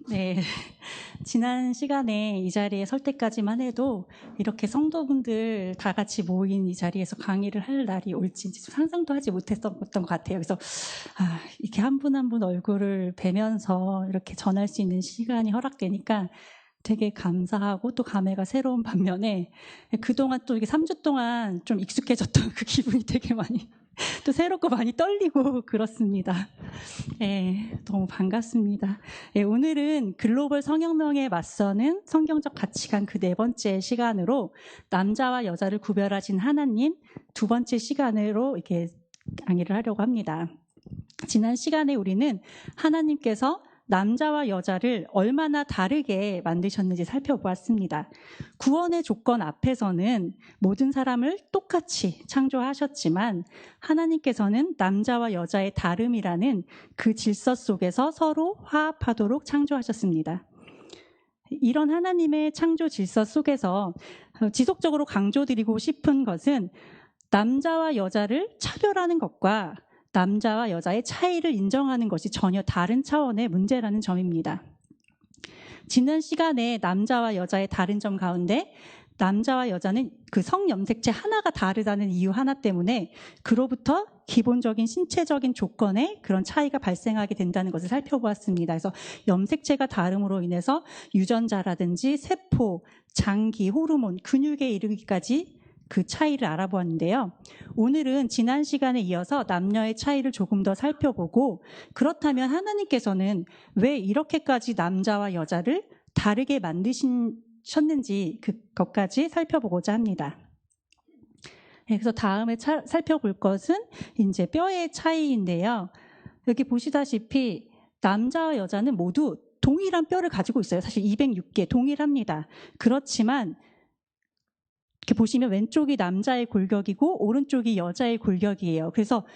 네, 지난 시간에 이 자리에 설 때까지만 해도 이렇게 성도분들 다 같이 모인 이 자리에서 강의를 할 날이 올지 상상도 하지 못했던 것 같아요. 그래서 이렇게 한 분 한 분 얼굴을 뵈면서 이렇게 전할 수 있는 시간이 허락되니까 되게 감사하고 또 감회가 새로운 반면에 그동안 또 이게 3주 동안 좀 익숙해졌던 그 기분이 되게 많이 또 새롭고 많이 떨리고 그렇습니다. 네, 너무 반갑습니다. 네, 오늘은 글로벌 성혁명에 맞서는 성경적 가치관 그 네 번째 시간으로 남자와 여자를 구별하신 하나님 두 번째 시간으로 이렇게 강의를 하려고 합니다. 지난 시간에 우리는 하나님께서 남자와 여자를 얼마나 다르게 만드셨는지 살펴보았습니다. 구원의 조건 앞에서는 모든 사람을 똑같이 창조하셨지만 하나님께서는 남자와 여자의 다름이라는 그 질서 속에서 서로 화합하도록 창조하셨습니다. 이런 하나님의 창조 질서 속에서 지속적으로 강조드리고 싶은 것은 남자와 여자를 차별하는 것과 남자와 여자의 차이를 인정하는 것이 전혀 다른 차원의 문제라는 점입니다. 지난 시간에 남자와 여자의 다른 점 가운데 남자와 여자는 그 성염색체 하나가 다르다는 이유 하나 때문에 그로부터 기본적인 신체적인 조건에 그런 차이가 발생하게 된다는 것을 살펴보았습니다. 그래서 염색체가 다름으로 인해서 유전자라든지 세포, 장기, 호르몬, 근육에 이르기까지 그 차이를 알아보았는데요. 오늘은 지난 시간에 이어서 남녀의 차이를 조금 더 살펴보고 그렇다면 하나님께서는 왜 이렇게까지 남자와 여자를 다르게 만드셨는지 그것까지 살펴보고자 합니다. 그래서 다음에 살펴볼 것은 이제 뼈의 차이인데요. 여기 보시다시피 남자와 여자는 모두 동일한 뼈를 가지고 있어요. 사실 206개 동일합니다. 그렇지만 이렇게 보시면 왼쪽이 남자의 골격이고 오른쪽이 여자의 골격이에요. 그래서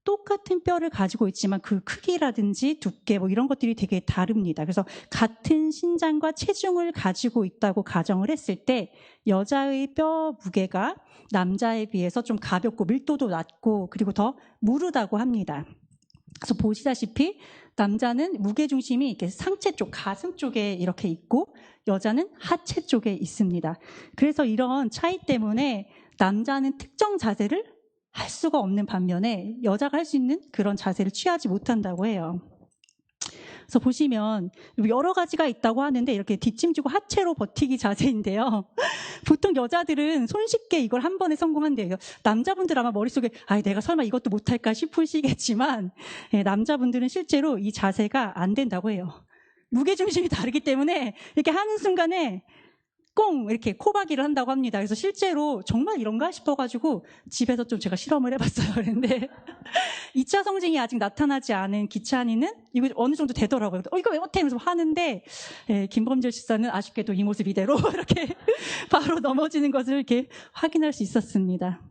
똑같은 뼈를 가지고 있지만 그 크기라든지 두께 뭐 이런 것들이 되게 다릅니다. 그래서 같은 신장과 체중을 가지고 있다고 가정을 했을 때 여자의 뼈 무게가 남자에 비해서 좀 가볍고 밀도도 낮고 그리고 더 무르다고 합니다. 그래서 보시다시피 남자는 무게중심이 이렇게 상체 쪽, 가슴 쪽에 이렇게 있고 여자는 하체 쪽에 있습니다. 그래서 이런 차이 때문에 남자는 특정 자세를 할 수가 없는 반면에 여자가 할 수 있는 그런 자세를 취하지 못한다고 해요. 그래서 보시면 여러 가지가 있다고 하는데 이렇게 뒷짐지고 하체로 버티기 자세인데요. 보통 여자들은 손쉽게 이걸 한 번에 성공한대요. 남자분들 아마 머릿속에 내가 설마 이것도 못할까 싶으시겠지만 남자분들은 실제로 이 자세가 안 된다고 해요. 무게중심이 다르기 때문에 이렇게 하는 순간에 꽁 이렇게 코박이를 한다고 합니다. 그래서 실제로 정말 이런가 싶어가지고 집에서 좀 제가 실험을 해봤어요. 그런데 2차 성징이 아직 나타나지 않은 기찬이는 이거 어느 정도 되더라고요. 이거 왜 못해? 하면서 하는데 김범질 집사는 아쉽게도 이 모습 이대로 이렇게 바로 넘어지는 것을 이렇게 확인할 수 있었습니다.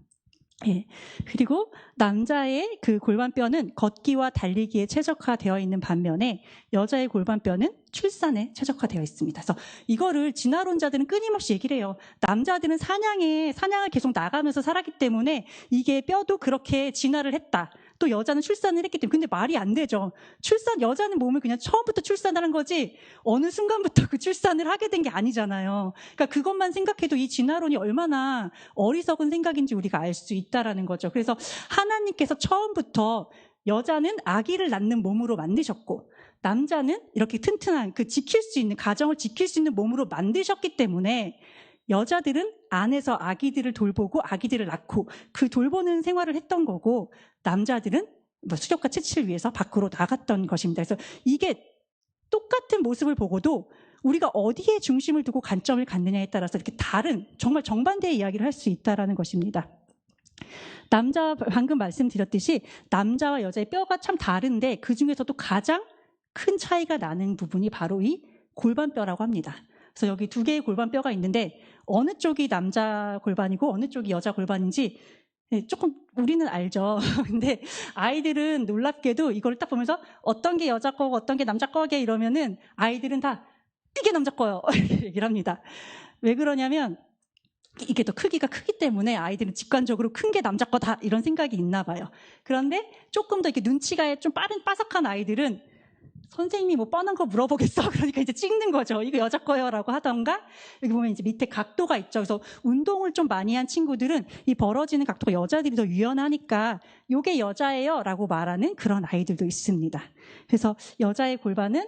그리고 남자의 그 골반뼈는 걷기와 달리기에 최적화되어 있는 반면에 여자의 골반뼈는 출산에 최적화되어 있습니다. 그래서 이거를 진화론자들은 끊임없이 얘기를 해요. 남자들은 사냥을 계속 나가면서 살았기 때문에 이게 뼈도 그렇게 진화를 했다. 또 여자는 출산을 했기 때문에. 근데 말이 안 되죠. 여자는 몸을 그냥 처음부터 출산을 한 거지 어느 순간부터 그 출산을 하게 된 게 아니잖아요. 그러니까 그것만 생각해도 이 진화론이 얼마나 어리석은 생각인지 우리가 알 수 있다라는 거죠. 그래서 하나님께서 처음부터 여자는 아기를 낳는 몸으로 만드셨고 남자는 이렇게 튼튼한 가정을 지킬 수 있는 몸으로 만드셨기 때문에 여자들은 안에서 아기들을 돌보고 아기들을 낳고 그 돌보는 생활을 했던 거고 남자들은 수족과 채취를 위해서 밖으로 나갔던 것입니다. 그래서 이게 똑같은 모습을 보고도 우리가 어디에 중심을 두고 관점을 갖느냐에 따라서 이렇게 다른 정말 정반대의 이야기를 할 수 있다는 것입니다. 방금 말씀드렸듯이 남자와 여자의 뼈가 참 다른데 그중에서도 가장 큰 차이가 나는 부분이 바로 이 골반뼈라고 합니다. 그래서 여기 두 개의 골반뼈가 있는데 어느 쪽이 남자 골반이고 어느 쪽이 여자 골반인지 조금 우리는 알죠. 근데 아이들은 놀랍게도 이걸 딱 보면서 어떤 게 여자 거고 어떤 게 남자 거게 이러면은 아이들은 다 이게 남자 거요 이렇게 얘기를 합니다. 왜 그러냐면 이게 더 크기가 크기 때문에 아이들은 직관적으로 큰 게 남자 거다 이런 생각이 있나 봐요. 그런데 조금 더 이렇게 눈치가 좀 빠른 빠삭한 아이들은 선생님이 뭐 뻔한 거 물어보겠어. 그러니까 이제 찍는 거죠. 이거 여자 거요라고 하던가. 여기 보면 이제 밑에 각도가 있죠. 그래서 운동을 좀 많이 한 친구들은 이 벌어지는 각도가 여자들이 더 유연하니까 요게 여자예요라고 말하는 그런 아이들도 있습니다. 그래서 여자의 골반은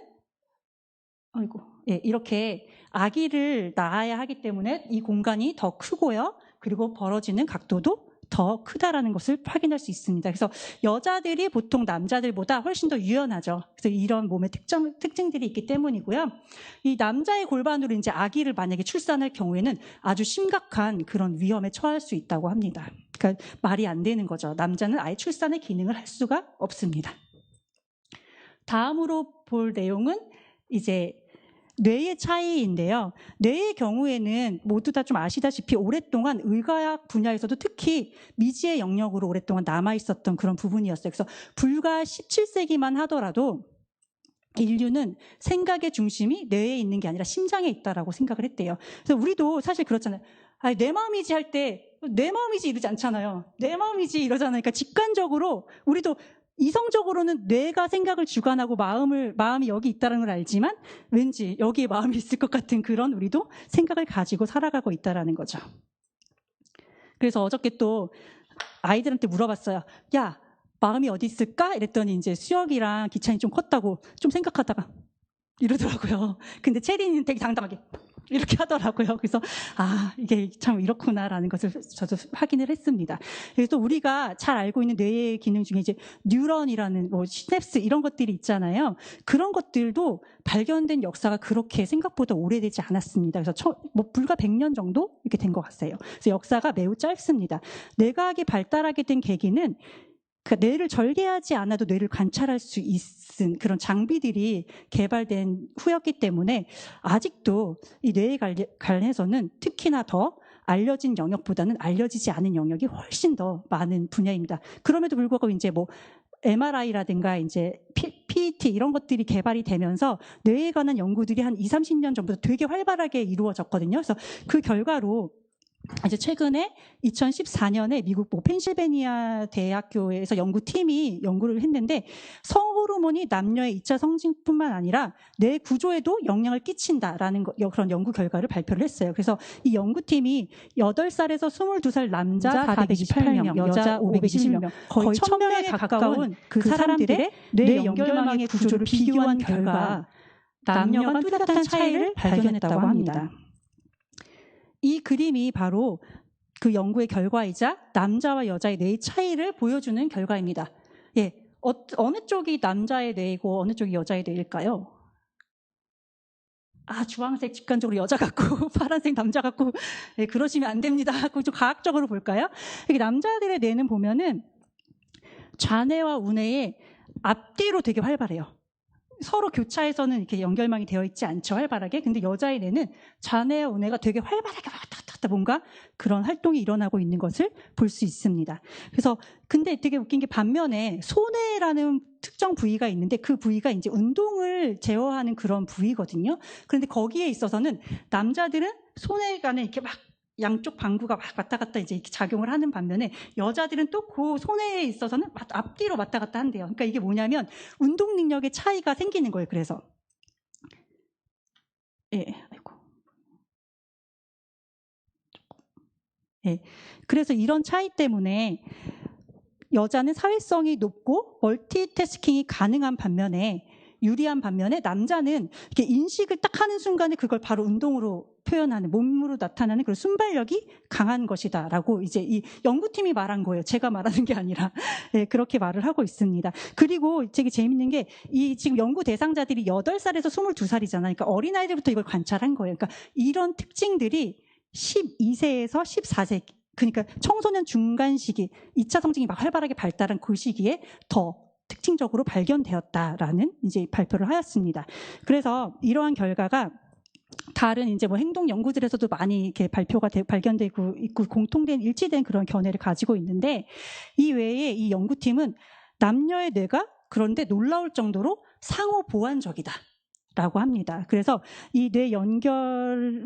이렇게 아기를 낳아야 하기 때문에 이 공간이 더 크고요. 그리고 벌어지는 각도도 더 크다라는 것을 확인할 수 있습니다. 그래서 여자들이 보통 남자들보다 훨씬 더 유연하죠. 그래서 이런 몸의 특징들이 있기 때문이고요. 이 남자의 골반으로 이제 아기를 만약에 출산할 경우에는 아주 심각한 그런 위험에 처할 수 있다고 합니다. 그러니까 말이 안 되는 거죠. 남자는 아예 출산의 기능을 할 수가 없습니다. 다음으로 볼 내용은 이제 뇌의 차이인데요. 뇌의 경우에는 모두 다 좀 아시다시피 오랫동안 의과학 분야에서도 특히 미지의 영역으로 오랫동안 남아있었던 그런 부분이었어요. 그래서 불과 17세기만 하더라도 인류는 생각의 중심이 뇌에 있는 게 아니라 심장에 있다라고 생각을 했대요. 그래서 우리도 사실 그렇잖아요. 내 마음이지 할 때 내 마음이지 이러지 않잖아요. 내 마음이지 이러잖아요. 그러니까 직관적으로 우리도 이성적으로는 뇌가 생각을 주관하고 마음이 여기 있다는 걸 알지만 왠지 여기에 마음이 있을 것 같은 그런 우리도 생각을 가지고 살아가고 있다는 거죠. 그래서 어저께 또 아이들한테 물어봤어요. 야, 마음이 어디 있을까? 이랬더니 이제 수혁이랑 기찬이 좀 컸다고 좀 생각하다가 이러더라고요. 근데 체린이는 되게 당당하게 이렇게 하더라고요. 그래서 이게 참 이렇구나라는 것을 저도 확인을 했습니다. 그래서 또 우리가 잘 알고 있는 뇌의 기능 중에 이제 뉴런이라는 뭐 시냅스 이런 것들이 있잖아요. 그런 것들도 발견된 역사가 그렇게 생각보다 오래되지 않았습니다. 그래서 불과 100년 정도 이렇게 된 것 같아요. 그래서 역사가 매우 짧습니다. 뇌과학이 발달하게 된 계기는 그 뇌를 절개하지 않아도 뇌를 관찰할 수 있는 그런 장비들이 개발된 후였기 때문에 아직도 이 뇌에 관해서는 특히나 더 알려진 영역보다는 알려지지 않은 영역이 훨씬 더 많은 분야입니다. 그럼에도 불구하고 이제 뭐 MRI라든가 이제 PET 이런 것들이 개발이 되면서 뇌에 관한 연구들이 한 20, 30년 전부터 되게 활발하게 이루어졌거든요. 그래서 그 결과로 이제 최근에 2014년에 미국 펜실베니아 대학교에서 연구팀이 연구를 했는데 성호르몬이 남녀의 2차 성징뿐만 아니라 뇌 구조에도 영향을 끼친다라는 그런 연구 결과를 발표를 했어요. 그래서 이 연구팀이 8살에서 22살 남자 428명, 여자 520명, 거의 1000명에 가까운 그 사람들의 뇌 연결망의 구조를 비교한 결과 남녀 간 뚜렷한 차이를 발견했다고 합니다. 이 그림이 바로 그 연구의 결과이자 남자와 여자의 뇌의 차이를 보여주는 결과입니다. 어느 쪽이 남자의 뇌이고 어느 쪽이 여자의 뇌일까요? 주황색 직관적으로 여자 같고 파란색 남자 같고 그러시면 안 됩니다. 좀 과학적으로 볼까요? 남자들의 뇌는 보면은 좌뇌와 우뇌의 앞뒤로 되게 활발해요. 서로 교차해서는 이렇게 연결망이 되어 있지 않죠, 활발하게. 근데 여자의 뇌는 좌뇌와 우뇌가 되게 활발하게 왔다 갔다 뭔가 그런 활동이 일어나고 있는 것을 볼 수 있습니다. 그래서 근데 되게 웃긴 게 반면에 소뇌라는 특정 부위가 있는데 그 부위가 이제 운동을 제어하는 그런 부위거든요. 그런데 거기에 있어서는 남자들은 소뇌가는 이렇게 막 양쪽 방구가 막 왔다 갔다 이제 이렇게 작용을 하는 반면에 여자들은 또 그 소뇌에 있어서는 앞뒤로 왔다 갔다 한대요. 그러니까 이게 뭐냐면 운동 능력의 차이가 생기는 거예요. 그래서 그래서 이런 차이 때문에 여자는 사회성이 높고 멀티태스킹이 가능한 반면에 유리한 반면에 남자는 이렇게 인식을 딱 하는 순간에 그걸 바로 운동으로 표현하는 몸으로 나타나는 그런 순발력이 강한 것이다라고 이제 이 연구팀이 말한 거예요. 제가 말하는 게 아니라 그렇게 말을 하고 있습니다. 그리고 되게 재밌는 게 이 지금 연구 대상자들이 8살에서 22살이잖아요. 그러니까 어린아이들부터 이걸 관찰한 거예요. 그러니까 이런 특징들이 12세에서 14세 그러니까 청소년 중간 시기 2차 성징이 막 활발하게 발달한 그 시기에 더 특징적으로 발견되었다라는 이제 발표를 하였습니다. 그래서 이러한 결과가 다른 이제 뭐 행동 연구들에서도 많이 이렇게 발견되고 있고 공통된 일치된 그런 견해를 가지고 있는데 이 외에 이 연구팀은 남녀의 뇌가 그런데 놀라울 정도로 상호 보완적이다. 라고 합니다. 그래서 이 뇌 연결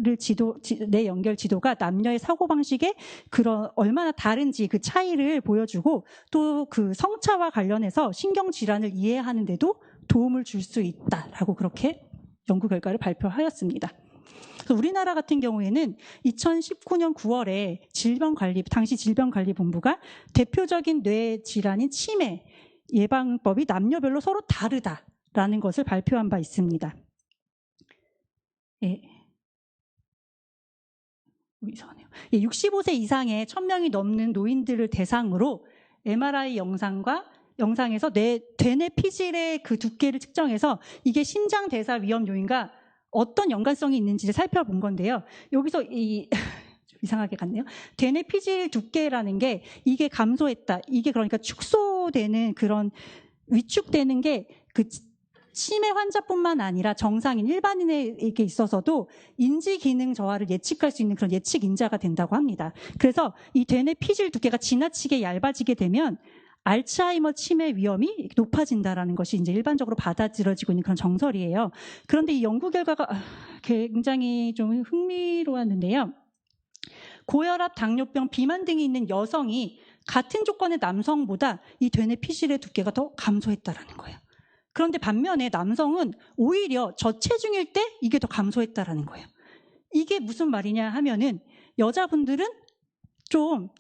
지도가 남녀의 사고방식에 그런 얼마나 다른지 그 차이를 보여주고 또 그 성차와 관련해서 신경질환을 이해하는 데도 도움을 줄 수 있다라고 그렇게 연구 결과를 발표하였습니다. 우리나라 같은 경우에는 2019년 9월에 당시 질병관리본부가 대표적인 뇌 질환인 치매 예방법이 남녀별로 서로 다르다라는 것을 발표한 바 있습니다. 예. 이상하네요. 65세 이상의 1000명이 넘는 노인들을 대상으로 MRI 영상에서 대뇌 피질의 그 두께를 측정해서 이게 신장 대사 위험 요인과 어떤 연관성이 있는지를 살펴본 건데요. 여기서 좀 이상하게 갔네요. 대뇌 피질 두께라는 게 이게 감소했다. 이게 그러니까 축소되는 그런 위축되는 게 그 치매 환자뿐만 아니라 정상인 일반인에게 있어서도 인지 기능 저하를 예측할 수 있는 그런 예측 인자가 된다고 합니다. 그래서 이 대뇌 피질 두께가 지나치게 얇아지게 되면 알츠하이머 치매 위험이 높아진다라는 것이 이제 일반적으로 받아들여지고 있는 그런 정설이에요. 그런데 이 연구 결과가 굉장히 좀 흥미로웠는데요. 고혈압, 당뇨병, 비만 등이 있는 여성이 같은 조건의 남성보다 이 대뇌 피질의 두께가 더 감소했다라는 거예요. 그런데 반면에 남성은 오히려 저체중일 때 이게 더 감소했다라는 거예요. 이게 무슨 말이냐 하면은 여자분들은 좀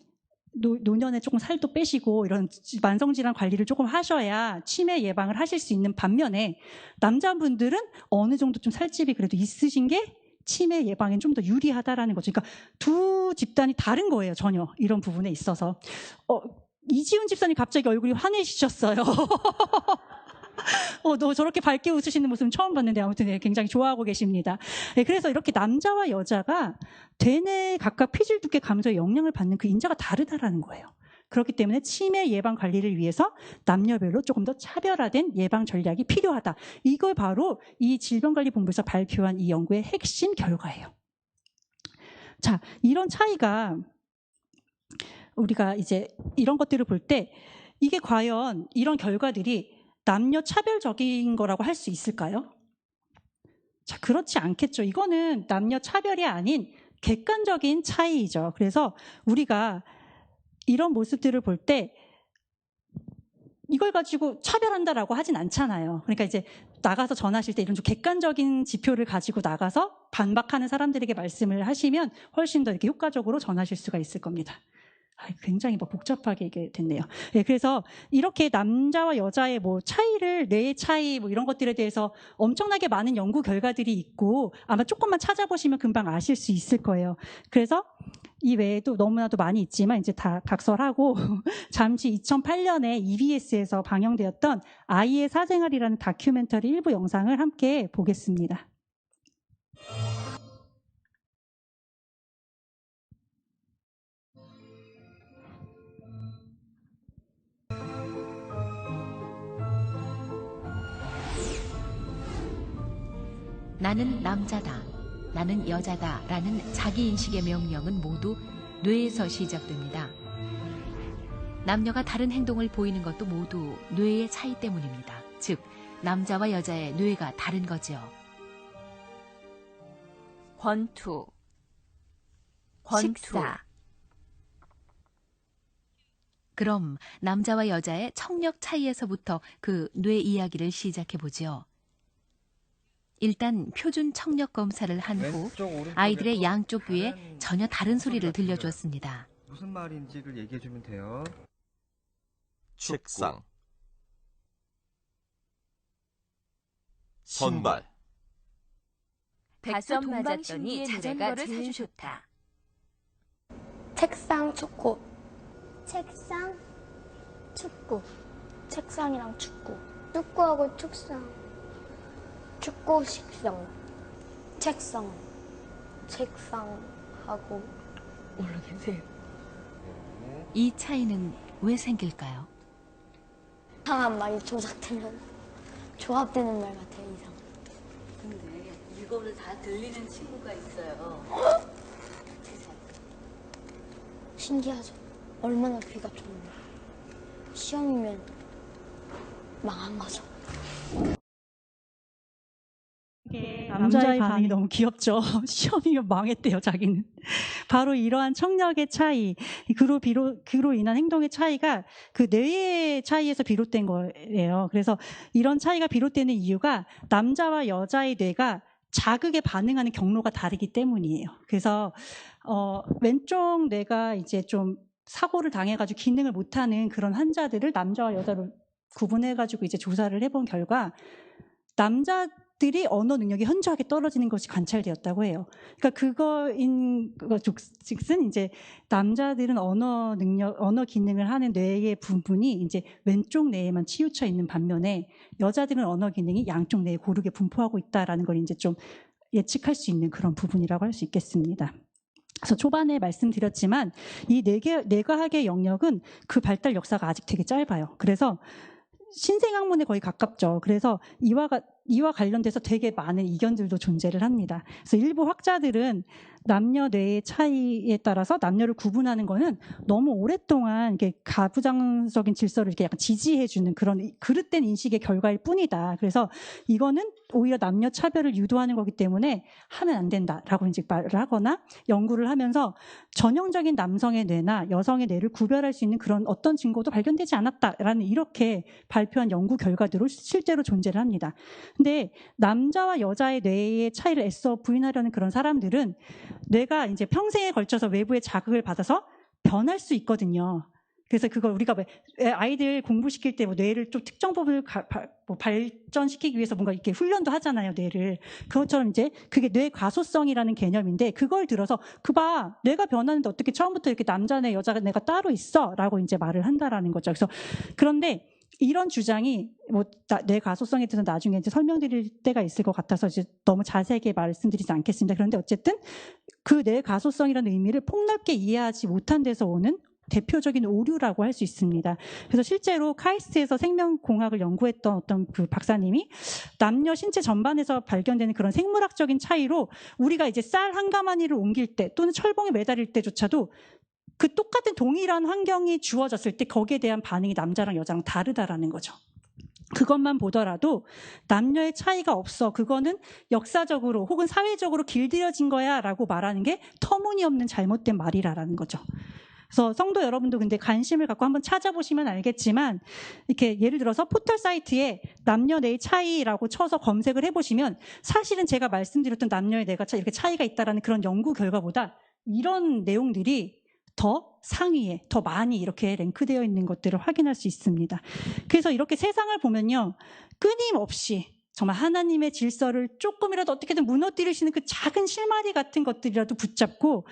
노년에 조금 살도 빼시고 이런 만성질환 관리를 조금 하셔야 치매 예방을 하실 수 있는 반면에 남자분들은 어느 정도 좀 살집이 그래도 있으신 게 치매 예방엔 좀 더 유리하다라는 거죠. 그러니까 두 집단이 다른 거예요, 전혀 이런 부분에 있어서. 이지훈 집사님 갑자기 얼굴이 환해지셨어요. 너 저렇게 밝게 웃으시는 모습은 처음 봤는데 아무튼 굉장히 좋아하고 계십니다. 그래서 이렇게 남자와 여자가 대뇌 각각 피질 두께 감소에 영향을 받는 그 인자가 다르다라는 거예요. 그렇기 때문에 치매 예방 관리를 위해서 남녀별로 조금 더 차별화된 예방 전략이 필요하다. 이걸 바로 이 질병관리본부에서 발표한 이 연구의 핵심 결과예요. 자, 이런 차이가 우리가 이제 이런 것들을 볼 때 이게 과연 이런 결과들이 남녀 차별적인 거라고 할 수 있을까요? 자, 그렇지 않겠죠. 이거는 남녀 차별이 아닌 객관적인 차이이죠. 그래서 우리가 이런 모습들을 볼 때 이걸 가지고 차별한다라고 하진 않잖아요. 그러니까 이제 나가서 전하실 때 이런 좀 객관적인 지표를 가지고 나가서 반박하는 사람들에게 말씀을 하시면 훨씬 더 이렇게 효과적으로 전하실 수가 있을 겁니다. 굉장히 복잡하게 이게 됐네요. 그래서 이렇게 남자와 여자의 차이를, 뇌의 차이 이런 것들에 대해서 엄청나게 많은 연구 결과들이 있고 아마 조금만 찾아보시면 금방 아실 수 있을 거예요. 그래서 이 외에도 너무나도 많이 있지만 이제 다 각설하고 잠시 2008년에 EBS에서 방영되었던 아이의 사생활이라는 다큐멘터리 일부 영상을 함께 보겠습니다. 나는 남자다, 나는 여자다 라는 자기인식의 명령은 모두 뇌에서 시작됩니다. 남녀가 다른 행동을 보이는 것도 모두 뇌의 차이 때문입니다. 즉, 남자와 여자의 뇌가 다른 거죠. 권투, 식사. 그럼 남자와 여자의 청력 차이에서부터 그 뇌 이야기를 시작해보죠. 일단 표준 청력 검사를 한 후 아이들의 양쪽 귀에 전혀 다른 소리를 들려주었습니다. 무슨 말인지를 얘기해주면 돼요. 책상, 선발, 가서 맞았더니 자전거를 사주셨다. 책상, 축구. 책상, 축구. 책상이랑 축구. 축구하고 책상. 축구, 식상. 책상. 책상하고 모르겠어요. 이 차이는 왜 생길까요? 이상한 말이 조합되는 말 같아요, 이상. 근데 이거를 다 들리는 친구가 있어요. 신기하죠? 얼마나 귀가 좋은데. 시험이면 망한 거죠. 남자의 반응이 너무 귀엽죠. 시험이면 망했대요, 자기는. 바로 이러한 청력의 차이, 그로 인한 행동의 차이가 그 뇌의 차이에서 비롯된 거예요. 그래서 이런 차이가 비롯되는 이유가 남자와 여자의 뇌가 자극에 반응하는 경로가 다르기 때문이에요. 그래서 왼쪽 뇌가 이제 좀 사고를 당해가지고 기능을 못하는 그런 환자들을 남자와 여자로 구분해가지고 이제 조사를 해본 결과 남자들이 언어 능력이 현저하게 떨어지는 것이 관찰되었다고 해요. 그러니까 그거인 즉슨 이제 남자들은 언어 기능을 하는 뇌의 부분이 이제 왼쪽 뇌에만 치우쳐 있는 반면에 여자들은 언어 기능이 양쪽 뇌에 고르게 분포하고 있다라는 걸 이제 좀 예측할 수 있는 그런 부분이라고 할 수 있겠습니다. 그래서 초반에 말씀드렸지만 이 뇌과학의 영역은 그 발달 역사가 아직 되게 짧아요. 그래서 신생학문에 거의 가깝죠. 그래서 이와 관련돼서 되게 많은 이견들도 존재를 합니다. 그래서 일부 학자들은 남녀 뇌의 차이에 따라서 남녀를 구분하는 거는 너무 오랫동안 이렇게 가부장적인 질서를 이렇게 약간 지지해주는 그런 그릇된 인식의 결과일 뿐이다. 그래서 이거는 오히려 남녀 차별을 유도하는 거기 때문에 하면 안 된다라고 이제 말을 하거나 연구를 하면서 전형적인 남성의 뇌나 여성의 뇌를 구별할 수 있는 그런 어떤 증거도 발견되지 않았다라는 이렇게 발표한 연구 결과들로 실제로 존재를 합니다. 근데 남자와 여자의 뇌의 차이를 애써 부인하려는 그런 사람들은 뇌가 이제 평생에 걸쳐서 외부의 자극을 받아서 변할 수 있거든요. 그래서 그걸 우리가 아이들 공부시킬 때 뭐 뇌를 좀 특정 부분을 발전시키기 위해서 뭔가 이렇게 훈련도 하잖아요, 뇌를. 그것처럼 이제 그게 뇌 가소성이라는 개념인데 그걸 들어서 뇌가 변하는데 어떻게 처음부터 이렇게 남자네, 여자네가 따로 있어라고 이제 말을 한다라는 거죠. 그래서 그런데 이런 주장이 뇌 가소성에 대해서 나중에 이제 설명드릴 때가 있을 것 같아서 이제 너무 자세하게 말씀드리지 않겠습니다. 그런데 어쨌든 그 뇌 가소성이라는 의미를 폭넓게 이해하지 못한 데서 오는 대표적인 오류라고 할 수 있습니다. 그래서 실제로 카이스트에서 생명공학을 연구했던 어떤 그 박사님이 남녀 신체 전반에서 발견되는 그런 생물학적인 차이로 우리가 이제 쌀 한 가마니를 옮길 때 또는 철봉에 매달릴 때조차도 그 똑같은 동일한 환경이 주어졌을 때 거기에 대한 반응이 남자랑 여자랑 다르다라는 거죠. 그것만 보더라도 남녀의 차이가 없어. 그거는 역사적으로 혹은 사회적으로 길들여진 거야 라고 말하는 게 터무니없는 잘못된 말이라는 거죠. 그래서 성도 여러분도 근데 관심을 갖고 한번 찾아보시면 알겠지만 이렇게 예를 들어서 포털 사이트에 남녀 뇌의 차이라고 쳐서 검색을 해보시면 사실은 제가 말씀드렸던 남녀의 뇌가 이렇게 차이가 있다라는 그런 연구 결과보다 이런 내용들이 더 상위에 더 많이 이렇게 랭크되어 있는 것들을 확인할 수 있습니다. 그래서 이렇게 세상을 보면요, 끊임없이 정말 하나님의 질서를 조금이라도 어떻게든 무너뜨리시는 그 작은 실마리 같은 것들이라도 붙잡고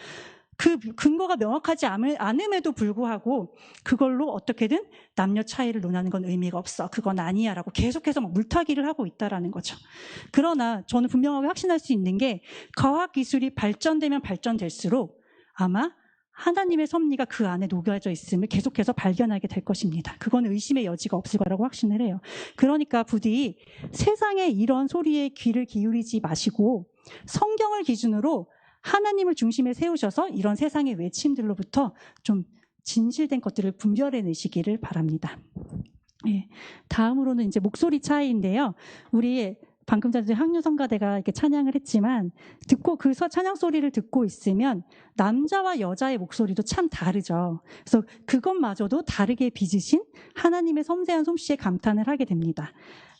그 근거가 명확하지 않음에도 불구하고 그걸로 어떻게든 남녀 차이를 논하는 건 의미가 없어. 그건 아니야 라고 계속해서 막 물타기를 하고 있다라는 거죠. 그러나 저는 분명하게 확신할 수 있는 게 과학기술이 발전되면 발전될수록 아마 하나님의 섭리가 그 안에 녹여져 있음을 계속해서 발견하게 될 것입니다. 그건 의심의 여지가 없을 거라고 확신을 해요. 그러니까 부디 세상에 이런 소리에 귀를 기울이지 마시고 성경을 기준으로 하나님을 중심에 세우셔서 이런 세상의 외침들로부터 좀 진실된 것들을 분별해내시기를 바랍니다. 예, 다음으로는 이제 목소리 차이인데요. 우리 방금 전에 항류성가대가 이렇게 찬양을 했지만 듣고 그 찬양 소리를 듣고 있으면 남자와 여자의 목소리도 참 다르죠. 그래서 그것마저도 다르게 빚으신 하나님의 섬세한 솜씨에 감탄을 하게 됩니다.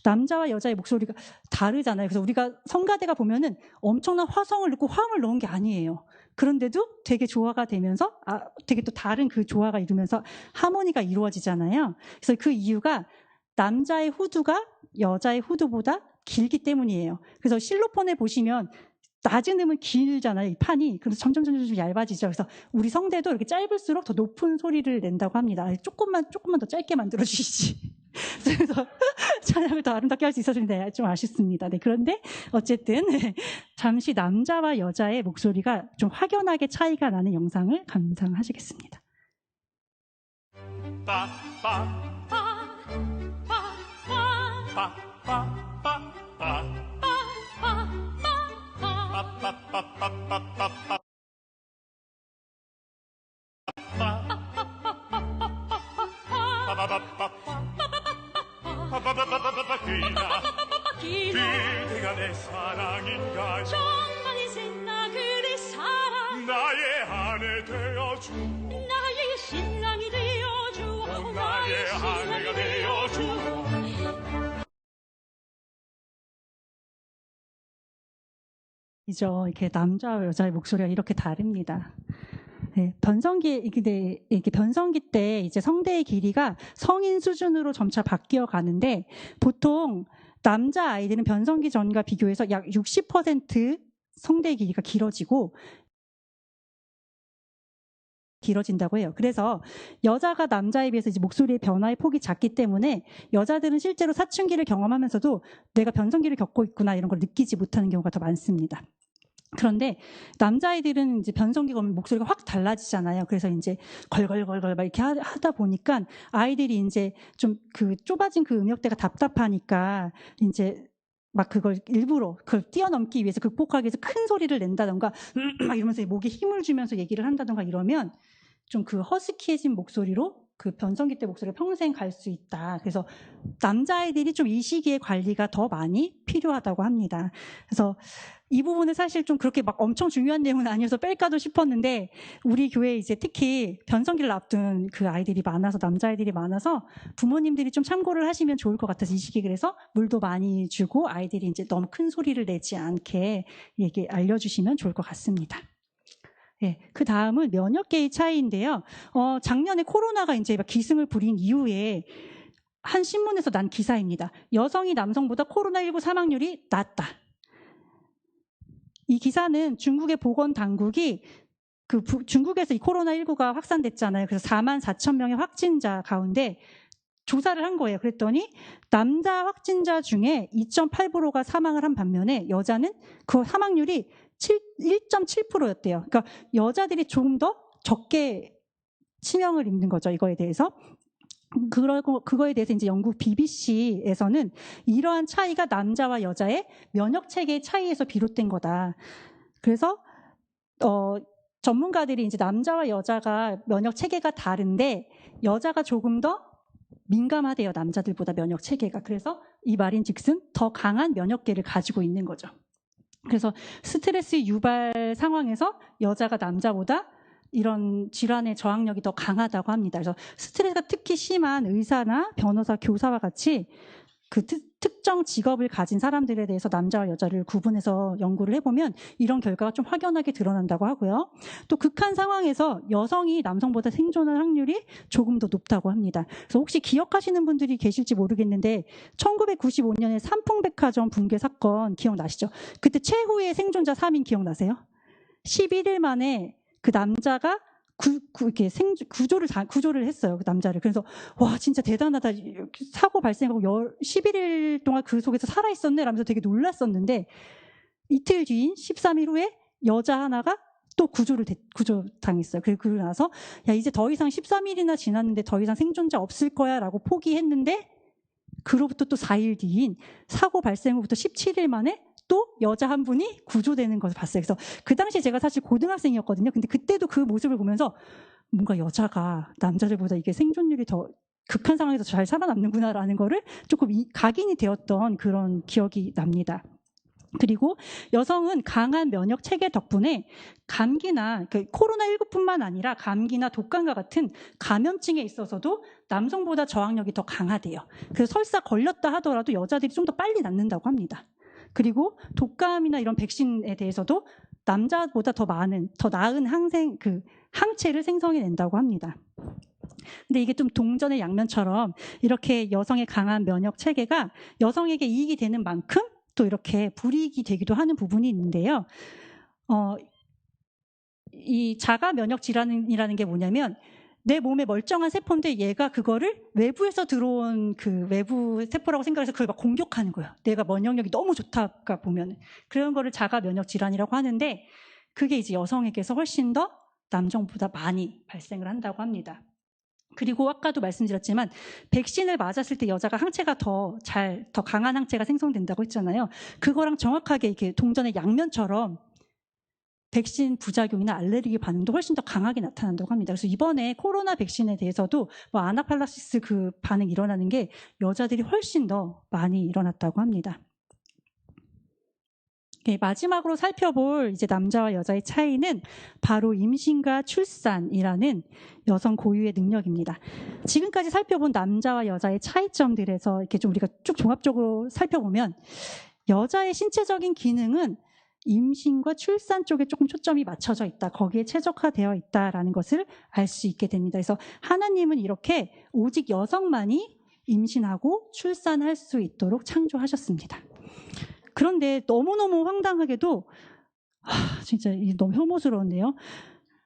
남자와 여자의 목소리가 다르잖아요. 그래서 우리가 성가대가 보면은 엄청난 화성을 넣고 화음을 넣은 게 아니에요. 그런데도 되게 조화가 되면서 되게 또 다른 그 조화가 이루면서 하모니가 이루어지잖아요. 그래서 그 이유가 남자의 후두가 여자의 후두보다 길기 때문이에요. 그래서 실로폰에 보시면 낮은 음은 길잖아요, 이 판이. 그래서 점점 얇아지죠. 그래서 우리 성대도 이렇게 짧을수록 더 높은 소리를 낸다고 합니다. 조금만 더 짧게 만들어주시지. 그래서 찬양을 더 아름답게 할 수 있었는데 좀 아쉽습니다. 네, 그런데 어쨌든 잠시 남자와 여자의 목소리가 좀 확연하게 차이가 나는 영상을 감상하시겠습니다. Figlia 사랑인가요? 정말 생나 그대 사랑 나의 아내 되어주 나의 신랑이 되어주 나의 아내가 되어주 이죠. 이렇게 남자와 여자의 목소리가 이렇게 다릅니다. 네, 이게 변성기 때 이제 성대의 길이가 성인 수준으로 점차 바뀌어 가는데 보통 남자 아이들은 변성기 전과 비교해서 약 60% 성대의 길이가 길어진다고 해요. 그래서 여자가 남자에 비해서 이제 목소리의 변화의 폭이 작기 때문에 여자들은 실제로 사춘기를 경험하면서도 내가 변성기를 겪고 있구나 이런 걸 느끼지 못하는 경우가 더 많습니다. 그런데 남자아이들은 이제 변성기가 오면 목소리가 확 달라지잖아요. 그래서 이제 걸걸걸걸 막 이렇게 하다 보니까 아이들이 이제 좀 그 좁아진 그 음역대가 답답하니까 이제 막 그걸 일부러 그걸 뛰어넘기 위해서 극복하기 위해서 큰 소리를 낸다던가 막 이러면서 목에 힘을 주면서 얘기를 한다던가 이러면 좀 그 허스키해진 목소리로 그 변성기 때 목소리가 평생 갈 수 있다. 그래서 남자아이들이 좀 이 시기에 관리가 더 많이 필요하다고 합니다. 그래서 이 부분은 사실 좀 그렇게 막 엄청 중요한 내용은 아니어서 뺄까도 싶었는데 우리 교회에 이제 특히 변성기를 앞둔 그 아이들이 많아서 남자아이들이 많아서 부모님들이 좀 참고를 하시면 좋을 것 같아서 이 시기 그래서 물도 많이 주고 아이들이 이제 너무 큰 소리를 내지 않게 알려주시면 좋을 것 같습니다. 네, 그 다음은 면역계의 차이인데요. 작년에 코로나가 이제 막 기승을 부린 이후에 한 신문에서 난 기사입니다. 여성이 남성보다 코로나19 사망률이 낮다. 이 기사는 중국의 보건당국이 중국에서 이 코로나19가 확산됐잖아요. 그래서 44,000명의 확진자 가운데 조사를 한 거예요. 그랬더니 남자 확진자 중에 2.8%가 사망을 한 반면에 여자는 그 사망률이 1.7%였대요. 그러니까 여자들이 조금 더 적게 치명을 입는 거죠. 이거에 대해서. 그거에 대해서 이제 영국 BBC에서는 이러한 차이가 남자와 여자의 면역 체계의 차이에서 비롯된 거다. 그래서 전문가들이 이제 남자와 여자가 면역 체계가 다른데 여자가 조금 더 민감하대요. 남자들보다 면역 체계가. 그래서 이 말인즉슨 더 강한 면역계를 가지고 있는 거죠. 그래서 스트레스 유발 상황에서 여자가 남자보다 이런 질환의 저항력이 더 강하다고 합니다. 그래서 스트레스가 특히 심한 의사나 변호사, 교사와 같이 그 특정 직업을 가진 사람들에 대해서 남자와 여자를 구분해서 연구를 해보면 이런 결과가 좀 확연하게 드러난다고 하고요. 또 극한 상황에서 여성이 남성보다 생존할 확률이 조금 더 높다고 합니다. 그래서 혹시 기억하시는 분들이 계실지 모르겠는데 1995년에 삼풍백화점 붕괴 사건 기억나시죠? 그때 최후의 생존자 3인 기억나세요? 11일 만에 그 남자가 이렇게 구조를 했어요. 그 남자를. 그래서 와 진짜 대단하다. 사고 발생하고 11일 동안 그 속에서 살아있었네 라면서 되게 놀랐었는데 이틀 뒤인 13일 후에 여자 하나가 또 구조당했어요. 그러고 나서 야 이제 더 이상 13일이나 지났는데 더 이상 생존자 없을 거야 라고 포기했는데 그로부터 또 4일 뒤인 사고 발생 후부터 17일 만에 또 여자 한 분이 구조되는 것을 봤어요. 그래서 그 당시에 제가 사실 고등학생이었거든요. 근데 그때도 그 모습을 보면서 뭔가 여자가 남자들보다 이게 생존율이 더 극한 상황에서 잘 살아남는구나라는 거를 조금 각인이 되었던 그런 기억이 납니다. 그리고 여성은 강한 면역 체계 덕분에 감기나 코로나19뿐만 아니라 감기나 독감과 같은 감염증에 있어서도 남성보다 저항력이 더 강하대요. 그래서 설사 걸렸다 하더라도 여자들이 좀 더 빨리 낫는다고 합니다. 그리고 독감이나 이런 백신에 대해서도 남자보다 더 나은 항체를 생성해낸다고 합니다. 근데 이게 좀 동전의 양면처럼 이렇게 여성의 강한 면역 체계가 여성에게 이익이 되는 만큼 또 이렇게 불이익이 되기도 하는 부분이 있는데요. 이 자가 면역 질환이라는 게 뭐냐면 내 몸에 멀쩡한 세포인데 얘가 그거를 외부에서 들어온 그 외부 세포라고 생각해서 그걸 막 공격하는 거예요. 내가 면역력이 너무 좋다가 보면 그런 거를 자가 면역 질환이라고 하는데 그게 이제 여성에게서 훨씬 더 남성보다 많이 발생을 한다고 합니다. 그리고 아까도 말씀드렸지만 백신을 맞았을 때 여자가 항체가 더 강한 항체가 생성된다고 했잖아요. 그거랑 정확하게 이렇게 동전의 양면처럼 백신 부작용이나 알레르기 반응도 훨씬 더 강하게 나타난다고 합니다. 그래서 이번에 코로나 백신에 대해서도 아나팔락시스 그 반응이 일어나는 게 여자들이 훨씬 더 많이 일어났다고 합니다. 마지막으로 살펴볼 이제 남자와 여자의 차이는 바로 임신과 출산이라는 여성 고유의 능력입니다. 지금까지 살펴본 남자와 여자의 차이점들에서 이렇게 좀 우리가 쭉 종합적으로 살펴보면 여자의 신체적인 기능은 임신과 출산 쪽에 조금 초점이 맞춰져 있다. 거기에 최적화되어 있다라는 것을 알 수 있게 됩니다. 그래서 하나님은 이렇게 오직 여성만이 임신하고 출산할 수 있도록 창조하셨습니다. 그런데 너무너무 황당하게도 진짜 너무 혐오스러운데요.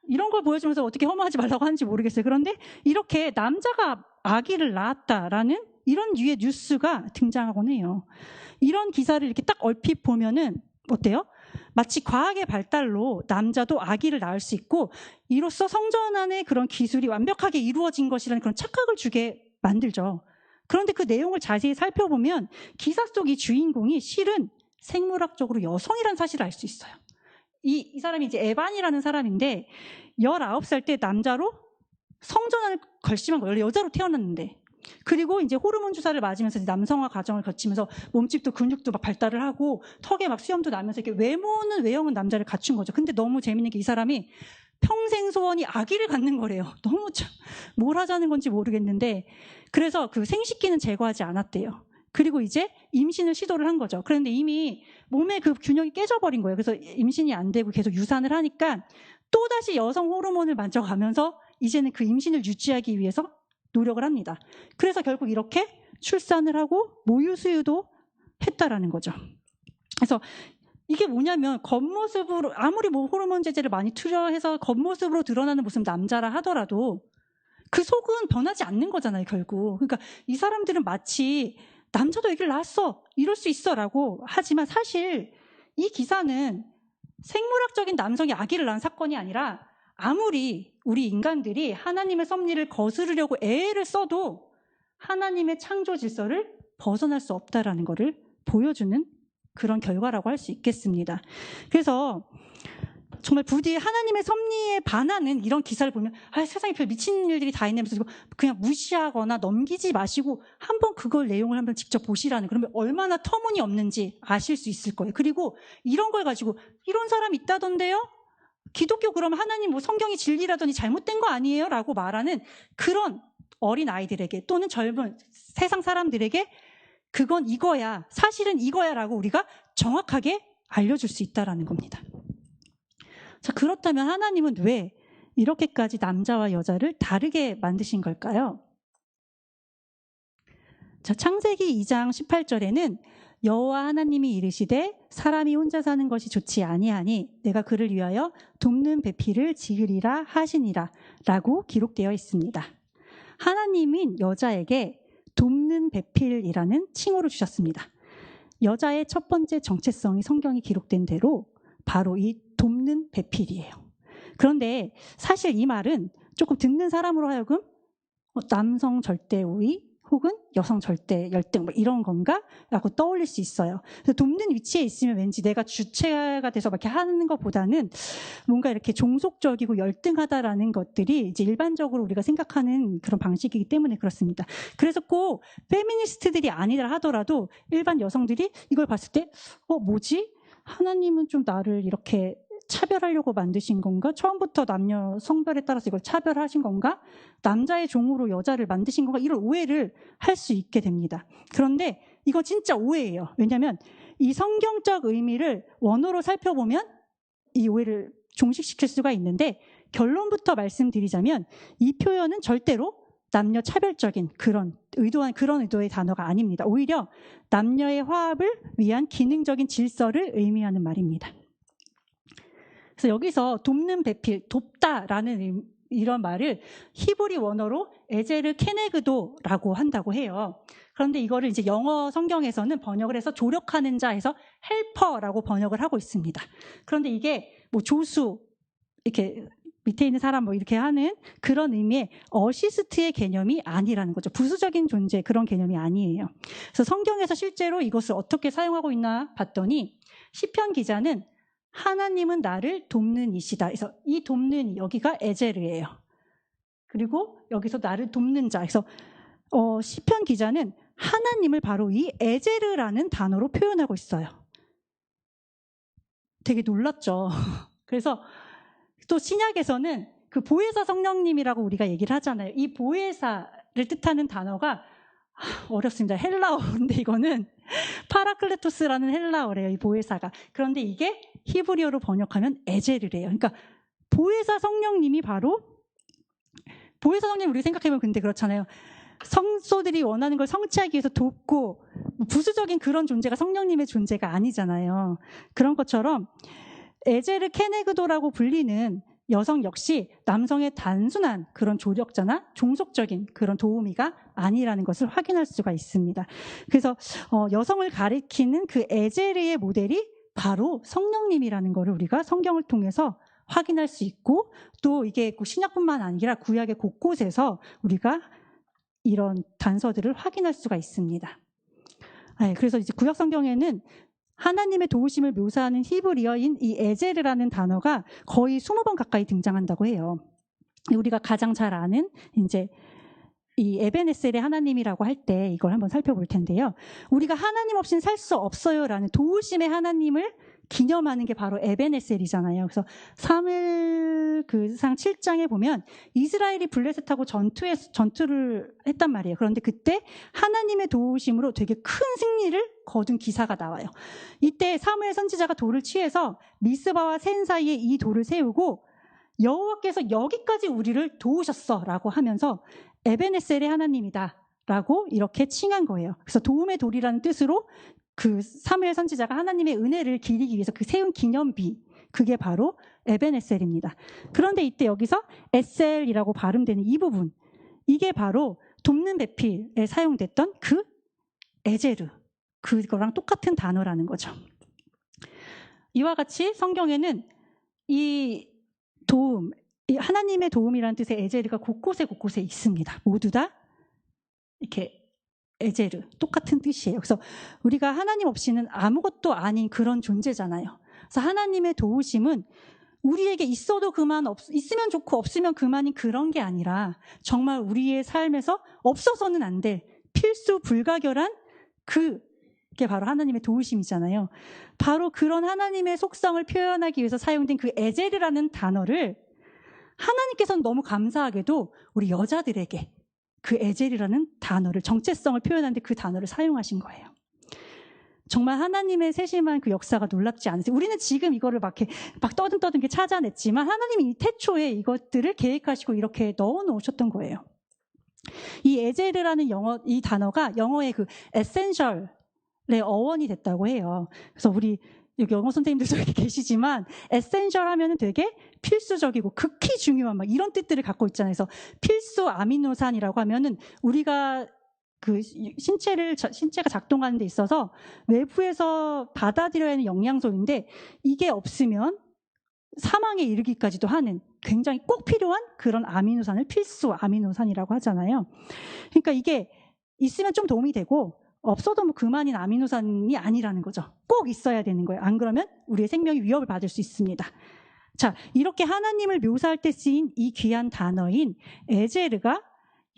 이런 걸 보여주면서 어떻게 혐오하지 말라고 하는지 모르겠어요. 그런데 이렇게 남자가 아기를 낳았다라는 이런 류의 뉴스가 등장하곤 해요. 이런 기사를 이렇게 딱 얼핏 보면은 어때요? 마치 과학의 발달로 남자도 아기를 낳을 수 있고 이로써 성전환의 그런 기술이 완벽하게 이루어진 것이라는 그런 착각을 주게 만들죠. 그런데 그 내용을 자세히 살펴보면 기사 속 이 주인공이 실은 생물학적으로 여성이라는 사실을 알 수 있어요. 이 사람이 이제 에반이라는 사람인데 19살 때 남자로 성전환을 결심한 거예요. 여자로 태어났는데. 그리고 이제 호르몬 주사를 맞으면서 남성화 과정을 거치면서 몸집도 근육도 막 발달을 하고 턱에 막 수염도 나면서 이렇게 외형은 남자를 갖춘 거죠. 근데 너무 재밌는 게 이 사람이 평생 소원이 아기를 갖는 거래요. 너무 참 뭘 하자는 건지 모르겠는데 그래서 그 생식기는 제거하지 않았대요. 그리고 이제 임신을 시도를 한 거죠. 그런데 이미 몸의 그 균형이 깨져버린 거예요. 그래서 임신이 안 되고 계속 유산을 하니까 또다시 여성 호르몬을 만져가면서 이제는 그 임신을 유지하기 위해서 노력을 합니다. 그래서 결국 이렇게 출산을 하고 모유 수유도 했다라는 거죠. 그래서 이게 뭐냐면 겉모습으로 아무리 뭐 호르몬 제제를 많이 투여해서 겉모습으로 드러나는 모습 남자라 하더라도 그 속은 변하지 않는 거잖아요, 결국. 그러니까 이 사람들은 마치 남자도 아기를 낳았어, 이럴 수 있어라고 하지만 사실 이 기사는 생물학적인 남성이 아기를 낳은 사건이 아니라 아무리 우리 인간들이 하나님의 섭리를 거스르려고 애를 써도 하나님의 창조 질서를 벗어날 수 없다라는 것을 보여주는 그런 결과라고 할 수 있겠습니다. 그래서 정말 부디 하나님의 섭리에 반하는 이런 기사를 보면 세상에 별 미친 일들이 다 있네면서 그냥 무시하거나 넘기지 마시고 한번 그걸 내용을 한번 직접 보시라는, 그러면 얼마나 터무니없는지 아실 수 있을 거예요. 그리고 이런 걸 가지고 이런 사람 있다던데요? 기독교 그럼 하나님 뭐 성경이 진리라더니 잘못된 거 아니에요? 라고 말하는 그런 어린 아이들에게 또는 젊은 세상 사람들에게 그건 이거야, 사실은 이거야 라고 우리가 정확하게 알려줄 수 있다는 겁니다. 자, 그렇다면 하나님은 왜 이렇게까지 남자와 여자를 다르게 만드신 걸까요? 자, 창세기 2장 18절에는 여호와 하나님이 이르시되 사람이 혼자 사는 것이 좋지 아니하니 내가 그를 위하여 돕는 배필을 지으리라 하시니라 라고 기록되어 있습니다. 하나님은 여자에게 돕는 배필이라는 칭호를 주셨습니다. 여자의 첫 번째 정체성이 성경이 기록된 대로 바로 이 돕는 배필이에요. 그런데 사실 이 말은 조금 듣는 사람으로 하여금 남성 절대 우위 혹은 여성 절대 열등 뭐 이런 건가? 라고 떠올릴 수 있어요. 그래서 돕는 위치에 있으면 왠지 내가 주체가 돼서 막 이렇게 하는 것보다는 뭔가 이렇게 종속적이고 열등하다라는 것들이 이제 일반적으로 우리가 생각하는 그런 방식이기 때문에 그렇습니다. 그래서 꼭 페미니스트들이 아니라 하더라도 일반 여성들이 이걸 봤을 때 뭐지? 하나님은 좀 나를 이렇게 차별하려고 만드신 건가? 처음부터 남녀 성별에 따라서 이걸 차별하신 건가? 남자의 종으로 여자를 만드신 건가? 이런 오해를 할 수 있게 됩니다. 그런데 이거 진짜 오해예요. 왜냐하면 이 성경적 의미를 원어로 살펴보면 이 오해를 종식시킬 수가 있는데 결론부터 말씀드리자면 이 표현은 절대로 남녀 차별적인 그런 의도의 단어가 아닙니다. 오히려 남녀의 화합을 위한 기능적인 질서를 의미하는 말입니다. 그래서 여기서 돕는 배필, 돕다라는 이런 말을 히브리 원어로 에제르 케네그도라고 한다고 해요. 그런데 이거를 이제 영어 성경에서는 번역을 해서 조력하는 자에서 헬퍼라고 번역을 하고 있습니다. 그런데 이게 뭐 조수, 이렇게 밑에 있는 사람 뭐 이렇게 하는 그런 의미의 어시스트의 개념이 아니라는 거죠. 부수적인 존재 그런 개념이 아니에요. 그래서 성경에서 실제로 이것을 어떻게 사용하고 있나 봤더니 시편 기자는 하나님은 나를 돕는 이시다. 그래서 이 돕는 여기가 에제르예요. 그리고 여기서 나를 돕는 자. 그래서 시편 기자는 하나님을 바로 이 에제르라는 단어로 표현하고 있어요. 되게 놀랐죠. 그래서 또 신약에서는 그 보혜사 성령님이라고 우리가 얘기를 하잖아요. 이 보혜사를 뜻하는 단어가 어렵습니다. 헬라어인데 이거는 파라클레토스라는 헬라어래요. 이 보혜사가. 그런데 이게 히브리어로 번역하면 에제르래요. 그러니까 보혜사 성령님이 바로 보혜사 성령 우리 생각해보면 근데 그렇잖아요. 성소들이 원하는 걸 성취하기 위해서 돕고 부수적인 그런 존재가 성령님의 존재가 아니잖아요. 그런 것처럼 에제르 케네그도라고 불리는 여성 역시 남성의 단순한 그런 조력자나 종속적인 그런 도우미가 아니라는 것을 확인할 수가 있습니다. 그래서 여성을 가리키는 그 에제르의 모델이 바로 성령님이라는 것을 우리가 성경을 통해서 확인할 수 있고 또 이게 신약뿐만 아니라 구약의 곳곳에서 우리가 이런 단서들을 확인할 수가 있습니다. 그래서 이제 구약 성경에는 하나님의 도우심을 묘사하는 히브리어인 이 에제르라는 단어가 거의 20번 가까이 등장한다고 해요. 우리가 가장 잘 아는 이제 이 에벤에셀의 하나님이라고 할 때 이걸 한번 살펴볼 텐데요. 우리가 하나님 없이는 살 수 없어요라는 도우심의 하나님을 기념하는 게 바로 에벤에셀이잖아요. 그래서 사무엘상 7장에 보면 이스라엘이 블레셋하고 전투를 했단 말이에요. 그런데 그때 하나님의 도우심으로 되게 큰 승리를 거둔 기사가 나와요. 이때 사무엘 선지자가 돌을 취해서 미스바와 센 사이에 이 돌을 세우고 여호와께서 여기까지 우리를 도우셨어라고 하면서 에벤에셀의 하나님이다라고 이렇게 칭한 거예요. 그래서 도움의 돌이라는 뜻으로 그 사무엘 선지자가 하나님의 은혜를 기리기 위해서 그 세운 기념비, 그게 바로 에벤에셀입니다. 그런데 이때 여기서 에셀이라고 발음되는 이 부분, 이게 바로 돕는 배필에 사용됐던 그 에제르, 그거랑 똑같은 단어라는 거죠. 이와 같이 성경에는 이 도움, 이 하나님의 도움이라는 뜻의 에제르가 곳곳에 있습니다. 모두 다 이렇게 에제르, 똑같은 뜻이에요. 그래서 우리가 하나님 없이는 아무것도 아닌 그런 존재잖아요. 그래서 하나님의 도우심은 우리에게 있어도 그만, 있으면 좋고 없으면 그만인 그런 게 아니라 정말 우리의 삶에서 없어서는 안 될 필수 불가결한 그게 바로 하나님의 도우심이잖아요. 바로 그런 하나님의 속성을 표현하기 위해서 사용된 그 에제르라는 단어를 하나님께서는 너무 감사하게도 우리 여자들에게 그 에젤이라는 단어를, 정체성을 표현하는데 그 단어를 사용하신 거예요. 정말 하나님의 세심한 그 역사가 놀랍지 않으세요? 우리는 지금 이거를 막 떠듬떠듬 이렇게 찾아냈지만 하나님이 태초에 이것들을 계획하시고 이렇게 넣어놓으셨던 거예요. 이 에젤이라는 이 단어가 영어의 그 essential의 어원이 됐다고 해요. 그래서 우리 여기 영어 선생님들도 이렇게 계시지만 essential 하면은 되게 필수적이고 극히 중요한 막 이런 뜻들을 갖고 있잖아요. 그래서 필수 아미노산이라고 하면은 우리가 그 신체가 작동하는 데 있어서 외부에서 받아들여야 하는 영양소인데 이게 없으면 사망에 이르기까지도 하는 굉장히 꼭 필요한 그런 아미노산을 필수 아미노산이라고 하잖아요. 그러니까 이게 있으면 좀 도움이 되고 없어도 뭐 그만인 아미노산이 아니라는 거죠. 꼭 있어야 되는 거예요. 안 그러면 우리의 생명이 위협을 받을 수 있습니다. 자, 이렇게 하나님을 묘사할 때 쓰인 이 귀한 단어인 에제르가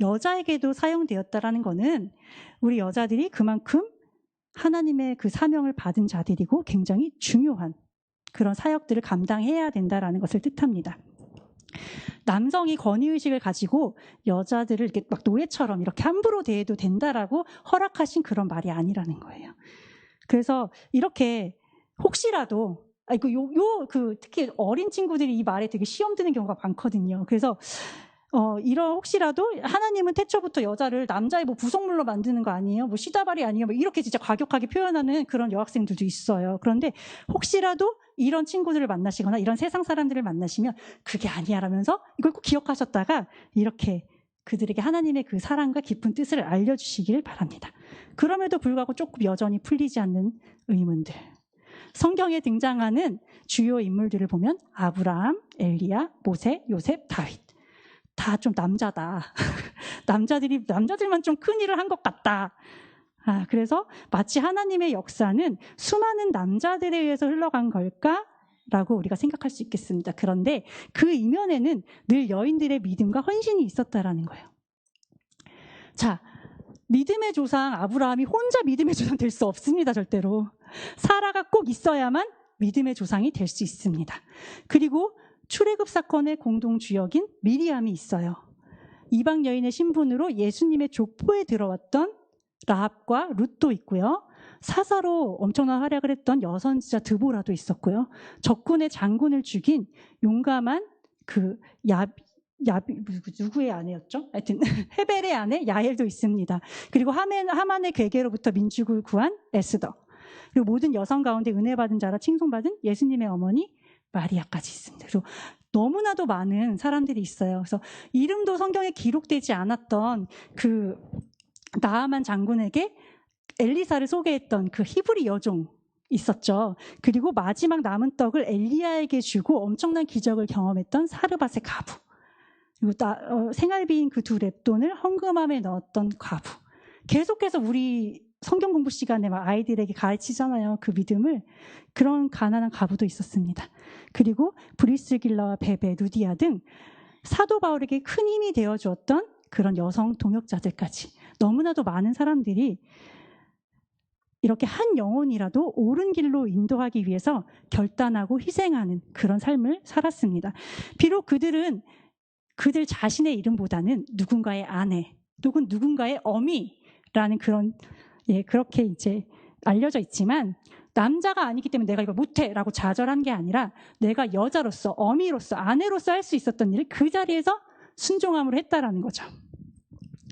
여자에게도 사용되었다라는 거는 우리 여자들이 그만큼 하나님의 그 사명을 받은 자들이고 굉장히 중요한 그런 사역들을 감당해야 된다라는 것을 뜻합니다. 남성이 권위의식을 가지고 여자들을 이렇게 막 노예처럼 이렇게 함부로 대해도 된다라고 허락하신 그런 말이 아니라는 거예요. 그래서 이렇게 혹시라도 특히 어린 친구들이 이 말에 되게 시험 드는 경우가 많거든요. 그래서 이런 혹시라도 하나님은 태초부터 여자를 남자의 뭐 부속물로 만드는 거 아니에요? 뭐 시다발이 아니에요? 뭐 이렇게 진짜 과격하게 표현하는 그런 여학생들도 있어요. 그런데 혹시라도 이런 친구들을 만나시거나 이런 세상 사람들을 만나시면 그게 아니야라면서 이걸 꼭 기억하셨다가 이렇게 그들에게 하나님의 그 사랑과 깊은 뜻을 알려주시길 바랍니다. 그럼에도 불구하고 조금 여전히 풀리지 않는 의문들. 성경에 등장하는 주요 인물들을 보면 아브라함, 엘리야, 모세, 요셉, 다윗. 다 좀 남자다. 남자들만 좀 큰 일을 한 것 같다. 그래서 마치 하나님의 역사는 수많은 남자들에 의해서 흘러간 걸까라고 우리가 생각할 수 있겠습니다. 그런데 그 이면에는 늘 여인들의 믿음과 헌신이 있었다라는 거예요. 자, 믿음의 조상 아브라함이 혼자 믿음의 조상 될 수 없습니다. 절대로. 사라가 꼭 있어야만 믿음의 조상이 될 수 있습니다. 그리고 출애굽 사건의 공동 주역인 미리암이 있어요. 이방 여인의 신분으로 예수님의 족보에 들어왔던 라합과 룻도 있고요. 사사로 엄청난 활약을 했던 여선지자 드보라도 있었고요. 적군의 장군을 죽인 용감한 그 누구의 아내였죠? 하여튼 헤벨의 아내 야엘도 있습니다. 그리고 하만의 괴계로부터 민족을 구한 에스더, 그리고 모든 여성 가운데 은혜 받은 자라 칭송받은 예수님의 어머니 마리아까지 있습니다. 그리고 너무나도 많은 사람들이 있어요. 그래서 이름도 성경에 기록되지 않았던 그 나아만 장군에게 엘리사를 소개했던 그 히브리 여종 있었죠. 그리고 마지막 남은 떡을 엘리야에게 주고 엄청난 기적을 경험했던 사르밧의 가부, 그리고 생활비인 그 두 렙돈을 헌금함에 넣었던 과부. 계속해서 우리 성경 공부 시간에 막 아이들에게 가르치잖아요. 그 믿음을. 그런 가난한 과부도 있었습니다. 그리고 브리스길라와 베베, 루디아 등 사도 바울에게 큰 힘이 되어주었던 그런 여성 동역자들까지 너무나도 많은 사람들이 이렇게 한 영혼이라도 옳은 길로 인도하기 위해서 결단하고 희생하는 그런 삶을 살았습니다. 비록 그들은 그들 자신의 이름보다는 누군가의 아내 또는 누군가의 어미라는 그런 그렇게 이제 알려져 있지만 남자가 아니기 때문에 내가 이걸 못해라고 좌절한 게 아니라 내가 여자로서 어미로서 아내로서 할 수 있었던 일을 그 자리에서 순종함으로 했다라는 거죠.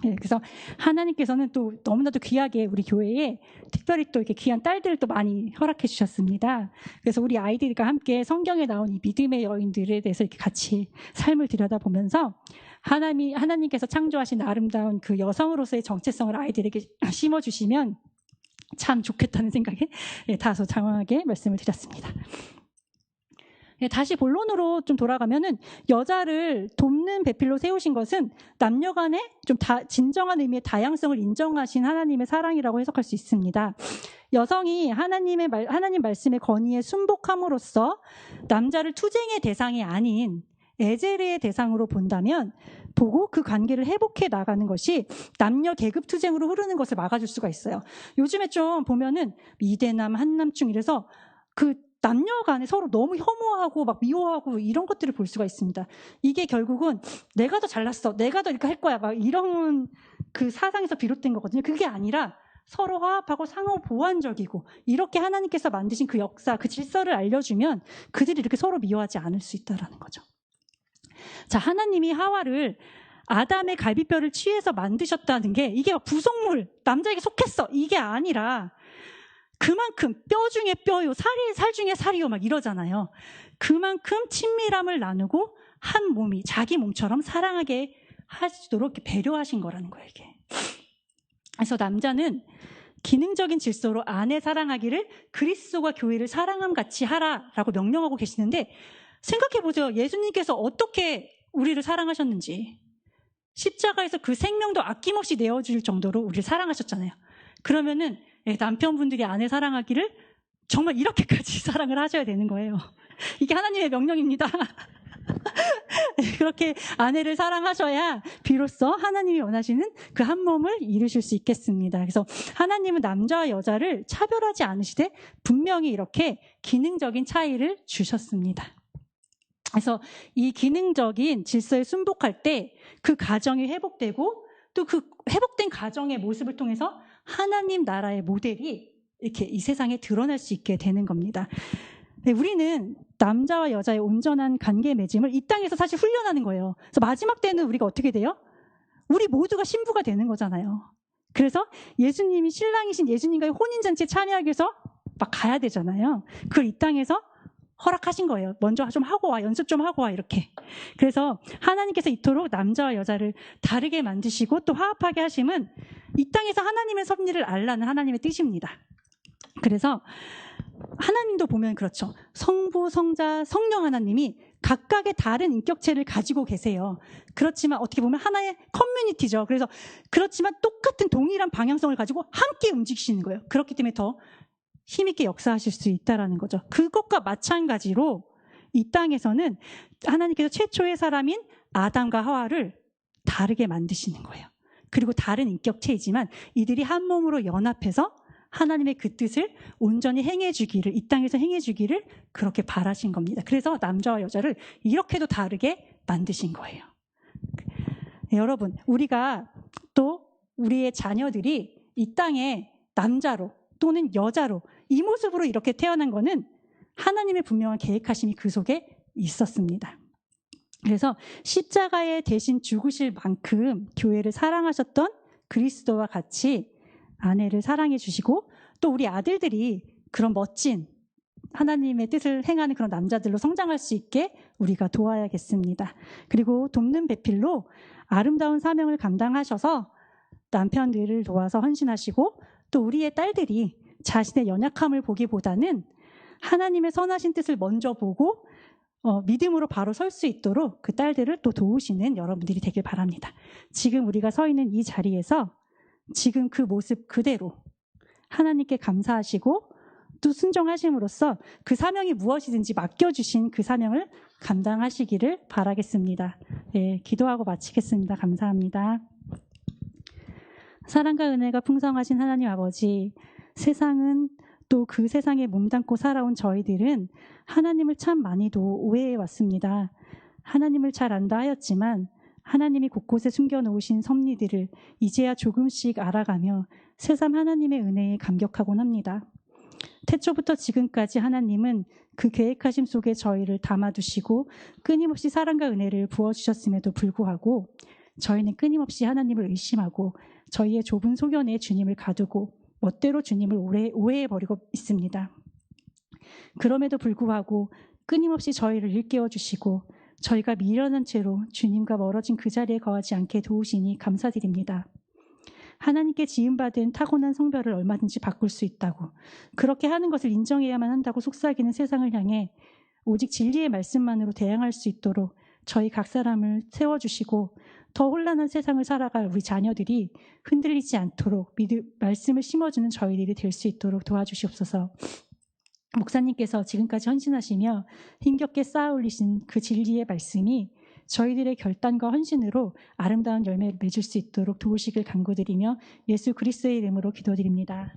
그래서 하나님께서는 또 너무나도 귀하게 우리 교회에 특별히 또 이렇게 귀한 딸들을 또 많이 허락해 주셨습니다. 그래서 우리 아이들과 함께 성경에 나온 이 믿음의 여인들에 대해서 이렇게 같이 삶을 들여다보면서 하나님께서 창조하신 아름다운 그 여성으로서의 정체성을 아이들에게 심어주시면 참 좋겠다는 생각에 다소 장황하게 말씀을 드렸습니다. 다시 본론으로 좀 돌아가면은 여자를 돕는 배필로 세우신 것은 남녀 간의 좀 진정한 의미의 다양성을 인정하신 하나님의 사랑이라고 해석할 수 있습니다. 여성이 하나님 말씀의 권위에 순복함으로써 남자를 투쟁의 대상이 아닌 에제르의 대상으로 보고 그 관계를 회복해 나가는 것이 남녀 계급 투쟁으로 흐르는 것을 막아줄 수가 있어요. 요즘에 좀 보면은 이대남 한남충 이래서 그 남녀 간에 서로 너무 혐오하고 막 미워하고 이런 것들을 볼 수가 있습니다. 이게 결국은 내가 더 잘났어, 내가 더 이렇게 할 거야, 막 이런 그 사상에서 비롯된 거거든요. 그게 아니라 서로 화합하고 상호 보완적이고 이렇게 하나님께서 만드신 그 역사, 그 질서를 알려주면 그들이 이렇게 서로 미워하지 않을 수 있다라는 거죠. 자, 하나님이 하와를 아담의 갈비뼈를 취해서 만드셨다는 게 이게 부속물, 남자에게 속했어 이게 아니라 그만큼 뼈 중에 뼈요, 살 중에 살이요 막 이러잖아요. 그만큼 친밀함을 나누고 한 몸이 자기 몸처럼 사랑하게 하시도록 배려하신 거라는 거예요, 이게. 그래서 남자는 기능적인 질서로 아내 사랑하기를 그리스도가 교회를 사랑함 같이 하라라고 명령하고 계시는데 생각해보세요. 예수님께서 어떻게 우리를 사랑하셨는지. 십자가에서 그 생명도 아낌없이 내어줄 정도로 우리를 사랑하셨잖아요. 그러면은 남편분들이 아내 사랑하기를 정말 이렇게까지 사랑을 하셔야 되는 거예요. 이게 하나님의 명령입니다. 그렇게 아내를 사랑하셔야 비로소 하나님이 원하시는 그 한 몸을 이루실 수 있겠습니다. 그래서 하나님은 남자와 여자를 차별하지 않으시되 분명히 이렇게 기능적인 차이를 주셨습니다. 그래서 이 기능적인 질서에 순복할 때 그 가정이 회복되고 또 그 회복된 가정의 모습을 통해서 하나님 나라의 모델이 이렇게 이 세상에 드러날 수 있게 되는 겁니다. 우리는 남자와 여자의 온전한 관계 맺음을 이 땅에서 사실 훈련하는 거예요. 그래서 마지막 때는 우리가 어떻게 돼요? 우리 모두가 신부가 되는 거잖아요. 그래서 예수님이 신랑이신 예수님과의 혼인잔치에 참여하기 위해서 막 가야 되잖아요. 그걸 이 땅에서 허락하신 거예요. 먼저 좀 하고 와, 연습 좀 하고 와 이렇게. 그래서 하나님께서 이토록 남자와 여자를 다르게 만드시고 또 화합하게 하심은 이 땅에서 하나님의 섭리를 알라는 하나님의 뜻입니다. 그래서 하나님도 보면 그렇죠. 성부, 성자, 성령 하나님이 각각의 다른 인격체를 가지고 계세요. 그렇지만 어떻게 보면 하나의 커뮤니티죠. 그래서 그렇지만 똑같은 동일한 방향성을 가지고 함께 움직이시는 거예요. 그렇기 때문에 더 힘있게 역사하실 수 있다는 거죠. 그것과 마찬가지로 이 땅에서는 하나님께서 최초의 사람인 아담과 하와를 다르게 만드시는 거예요. 그리고 다른 인격체이지만 이들이 한 몸으로 연합해서 하나님의 그 뜻을 온전히 행해주기를, 이 땅에서 행해주기를 그렇게 바라신 겁니다. 그래서 남자와 여자를 이렇게도 다르게 만드신 거예요. 네, 여러분, 우리가 또 우리의 자녀들이 이 땅에 남자로 또는 여자로 이 모습으로 이렇게 태어난 거는 하나님의 분명한 계획하심이 그 속에 있었습니다. 그래서 십자가에 대신 죽으실 만큼 교회를 사랑하셨던 그리스도와 같이 아내를 사랑해 주시고 또 우리 아들들이 그런 멋진 하나님의 뜻을 행하는 그런 남자들로 성장할 수 있게 우리가 도와야겠습니다. 그리고 돕는 배필로 아름다운 사명을 감당하셔서 남편들을 도와서 헌신하시고 또 우리의 딸들이 자신의 연약함을 보기보다는 하나님의 선하신 뜻을 먼저 보고 믿음으로 바로 설 수 있도록 그 딸들을 또 도우시는 여러분들이 되길 바랍니다. 지금 우리가 서 있는 이 자리에서 지금 그 모습 그대로 하나님께 감사하시고 또 순종하심으로써 그 사명이 무엇이든지 맡겨주신 그 사명을 감당하시기를 바라겠습니다. 네, 기도하고 마치겠습니다. 감사합니다. 사랑과 은혜가 풍성하신 하나님 아버지, 세상은 또 그 세상에 몸담고 살아온 저희들은 하나님을 참 많이도 오해해 왔습니다. 하나님을 잘 안다 하였지만 하나님이 곳곳에 숨겨놓으신 섭리들을 이제야 조금씩 알아가며 새삼 하나님의 은혜에 감격하곤 합니다. 태초부터 지금까지 하나님은 그 계획하심 속에 저희를 담아두시고 끊임없이 사랑과 은혜를 부어주셨음에도 불구하고 저희는 끊임없이 하나님을 의심하고 저희의 좁은 소견에 주님을 가두고 멋대로 주님을 오해해버리고 있습니다. 그럼에도 불구하고 끊임없이 저희를 일깨워 주시고 저희가 미련한 채로 주님과 멀어진 그 자리에 거하지 않게 도우시니 감사드립니다. 하나님께 지음받은 타고난 성별을 얼마든지 바꿀 수 있다고, 그렇게 하는 것을 인정해야만 한다고 속삭이는 세상을 향해 오직 진리의 말씀만으로 대항할 수 있도록 저희 각 사람을 세워주시고 더 혼란한 세상을 살아갈 우리 자녀들이 흔들리지 않도록 말씀을 심어주는 저희들이 될 수 있도록 도와주시옵소서. 목사님께서 지금까지 헌신하시며 힘겹게 쌓아 올리신 그 진리의 말씀이 저희들의 결단과 헌신으로 아름다운 열매를 맺을 수 있도록 도우시길 간구드리며 예수 그리스도의 이름으로 기도드립니다.